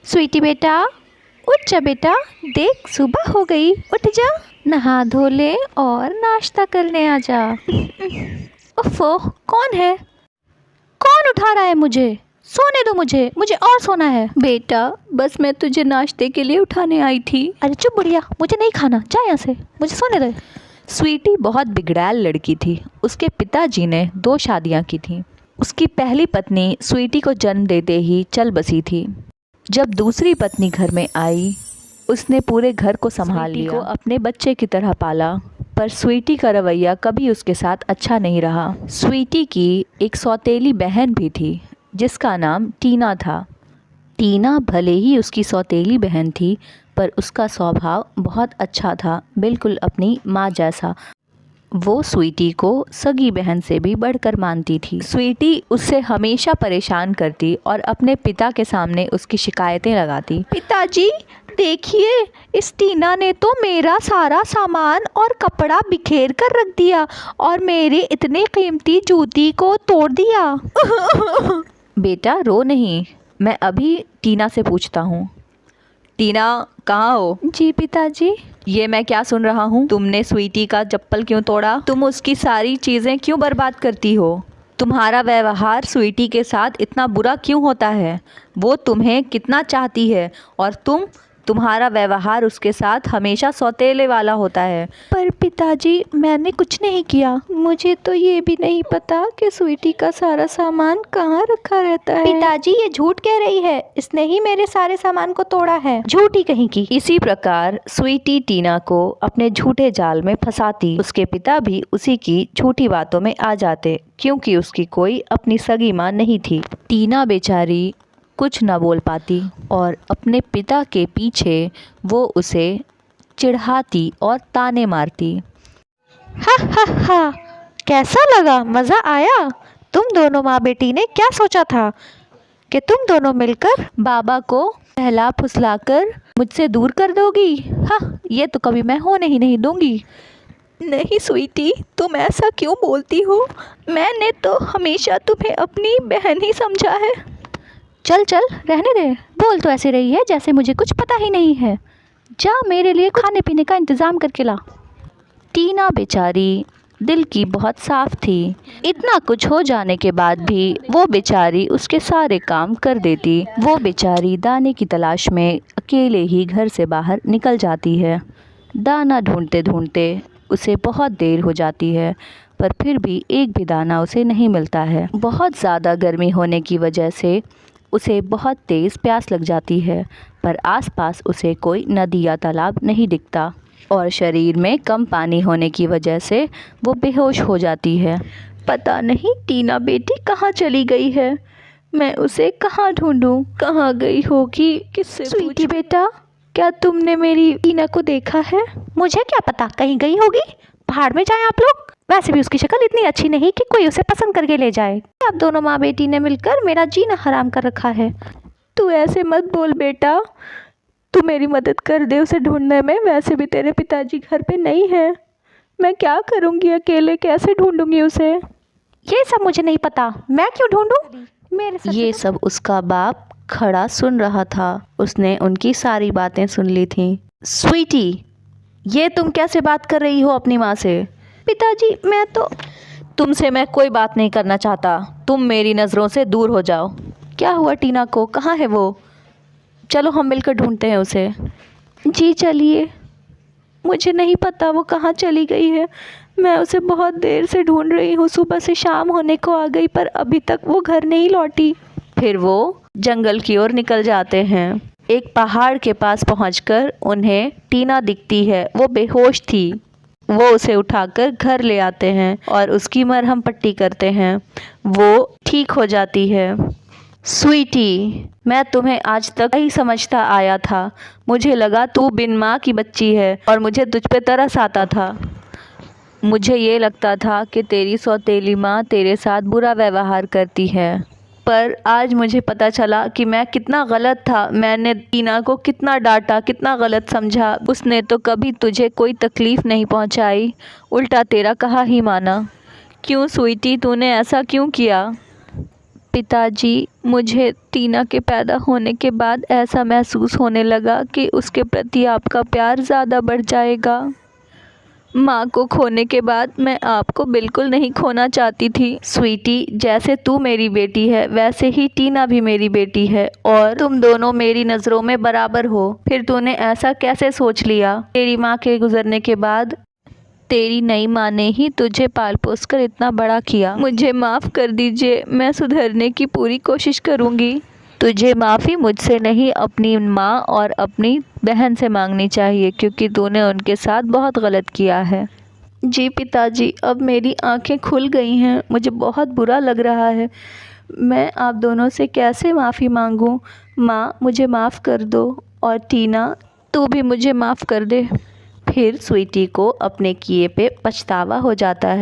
स्वीटी बेटा, उठ जा बेटा। देख सुबह हो गई, उठ जा, नहा धो ले और नाश्ता करने आ जा। उफ़ो, कौन है? कौन उठा रहा है मुझे? सोने दो मुझे, मुझे और सोना है। बेटा बस मैं तुझे नाश्ते के लिए उठाने आई थी। अरे चुप बुढ़िया, मुझे नहीं खाना, जा यहाँ से, मुझे सोने दे। स्वीटी बहुत बिगड़ैल लड़की थी। उसके पिताजी ने 2 शादियाँ की थीं। उसकी पहली पत्नी स्वीटी को जन्म देते ही चल बसी थी। जब दूसरी पत्नी घर में आई, उसने पूरे घर को संभाल लिया, को अपने बच्चे की तरह पाला। पर स्वीटी का रवैया कभी उसके साथ अच्छा नहीं रहा। स्वीटी की एक सौतेली बहन भी थी जिसका नाम टीना था। टीना भले ही उसकी सौतेली बहन थी, पर उसका स्वभाव बहुत अच्छा था, बिल्कुल अपनी माँ जैसा। वो स्वीटी को सगी बहन से भी बढ़कर मानती थी। स्वीटी उससे हमेशा परेशान करती और अपने पिता के सामने उसकी शिकायतें लगाती। पिताजी देखिए, इस टीना ने तो मेरा सारा सामान और कपड़ा बिखेर कर रख दिया और मेरे इतने कीमती जूती को तोड़ दिया। बेटा रो नहीं, मैं अभी टीना से पूछता हूँ। टीना कहाँ हो? जी पिताजी। ये मैं क्या सुन रहा हूँ? तुमने स्वीटी का चप्पल क्यों तोड़ा? तुम उसकी सारी चीज़ें क्यों बर्बाद करती हो? तुम्हारा व्यवहार स्वीटी के साथ इतना बुरा क्यों होता है? वो तुम्हें कितना चाहती है और तुम्हारा व्यवहार उसके साथ हमेशा सौतेले वाला होता है। पर पिताजी मैंने कुछ नहीं किया। मुझे तो ये भी नहीं पता कि स्वीटी का सारा सामान कहाँ रखा रहता है। पिताजी ये झूठ कह रही है, इसने ही मेरे सारे सामान को तोड़ा है, झूठी कहीं की। इसी प्रकार स्वीटी टीना को अपने झूठे जाल में फंसाती। उसके पिता भी उसी की झूठी बातों में आ जाते, क्योंकि उसकी कोई अपनी सगी माँ नहीं थी। टीना बेचारी कुछ न बोल पाती और अपने पिता के पीछे वो उसे चिढ़ाती और ताने मारती। हा हा हा, कैसा लगा? मज़ा आया? तुम दोनों माँ बेटी ने क्या सोचा था कि तुम दोनों मिलकर बाबा को बहला फुसलाकर मुझसे दूर कर दोगी? हाँ, ये तो कभी मैं होने ही नहीं दूंगी। नहीं स्वीटी, तुम ऐसा क्यों बोलती हो? मैंने तो हमेशा तुम्हें अपनी बहन ही समझा है। चल चल रहने दे, बोल तो ऐसे रही है जैसे मुझे कुछ पता ही नहीं है। जा मेरे लिए खाने पीने का इंतज़ाम करके ला। टीना बेचारी दिल की बहुत साफ थी। इतना कुछ हो जाने के बाद भी वो बेचारी उसके सारे काम कर देती। वो बेचारी दाने की तलाश में अकेले ही घर से बाहर निकल जाती है। दाना ढूंढते ढूंढते उसे बहुत देर हो जाती है, पर फिर भी एक भी दाना उसे नहीं मिलता है। बहुत ज़्यादा गर्मी होने की वजह से उसे बहुत तेज़ प्यास लग जाती है, पर आसपास उसे कोई नदी या तालाब नहीं दिखता और शरीर में कम पानी होने की वजह से वो बेहोश हो जाती है। पता नहीं टीना बेटी कहाँ चली गई है, मैं उसे कहाँ ढूंढूं? कहाँ गई होगी, किससे पूछूं? स्वीटी बेटा, क्या तुमने मेरी टीना को देखा है? मुझे क्या पता, कहीं गई होगी। पहाड़ में जाएं आप लोग। वैसे भी उसकी शक्ल इतनी अच्छी नहीं कि कोई उसे पसंद करके ले जाए। आप दोनों माँ बेटी ने मिलकर मेरा जीना हराम कर रखा है। तू ऐसे मत बोल बेटा, तू मेरी मदद कर दे उसे ढूंढने में। वैसे भी तेरे पिताजी घर पे नहीं है, मैं क्या करूँगी अकेले, कैसे ढूंढूंगी उसे? ये सब मुझे नहीं पता, मैं क्यों ढूंढूं? मेरे ये सब उसका बाप खड़ा सुन रहा था। उसने उनकी सारी बातें सुन ली थीं। स्वीटी, ये तुम कैसे बात कर रही हो अपनी माँ से? पिताजी मैं तो तुमसे मैं कोई बात नहीं करना चाहता, तुम मेरी नज़रों से दूर हो जाओ। क्या हुआ टीना को, कहाँ है वो? चलो हम मिलकर ढूंढते हैं उसे। जी चलिए। मुझे नहीं पता वो कहाँ चली गई है, मैं उसे बहुत देर से ढूंढ रही हूँ। सुबह से शाम होने को आ गई पर अभी तक वो घर नहीं लौटी। फिर वो जंगल की ओर निकल जाते हैं। एक पहाड़ के पास पहुंचकर उन्हें टीना दिखती है। वो बेहोश थी। वो उसे उठाकर घर ले आते हैं और उसकी मरहम पट्टी करते हैं। वो ठीक हो जाती है। स्वीटी, मैं तुम्हें आज तक नहीं समझता आया था। मुझे लगा तू बिन माँ की बच्ची है और मुझे तुझ पे तरस आता था। मुझे ये लगता था कि तेरी सौतेली माँ तेरे साथ बुरा व्यवहार करती है, पर आज मुझे पता चला कि मैं कितना गलत था। मैंने टीना को कितना डांटा, कितना गलत समझा। उसने तो कभी तुझे कोई तकलीफ़ नहीं पहुंचाई, उल्टा तेरा कहा ही माना। क्यों स्वीटी, तूने ऐसा क्यों किया? पिताजी, मुझे टीना के पैदा होने के बाद ऐसा महसूस होने लगा कि उसके प्रति आपका प्यार ज़्यादा बढ़ जाएगा। माँ को खोने के बाद मैं आपको बिल्कुल नहीं खोना चाहती थी। स्वीटी, जैसे तू मेरी बेटी है वैसे ही टीना भी मेरी बेटी है और तुम दोनों मेरी नज़रों में बराबर हो। फिर तूने ऐसा कैसे सोच लिया? तेरी माँ के गुजरने के बाद तेरी नई माँ ने ही तुझे पाल पोस कर इतना बड़ा किया। मुझे माफ़ कर दीजिए, मैं सुधरने की पूरी कोशिश करूँगी। तुझे माफ़ी मुझसे नहीं, अपनी माँ और अपनी बहन से मांगनी चाहिए क्योंकि तूने उनके साथ बहुत गलत किया है। जी पिताजी, अब मेरी आंखें खुल गई हैं। मुझे बहुत बुरा लग रहा है। मैं आप दोनों से कैसे माफ़ी मांगूं? माँ, मुझे माफ़ कर दो और टीना, तू भी मुझे माफ़ कर दे। फिर स्वीटी को अपने किए पे पछतावा हो जाता है।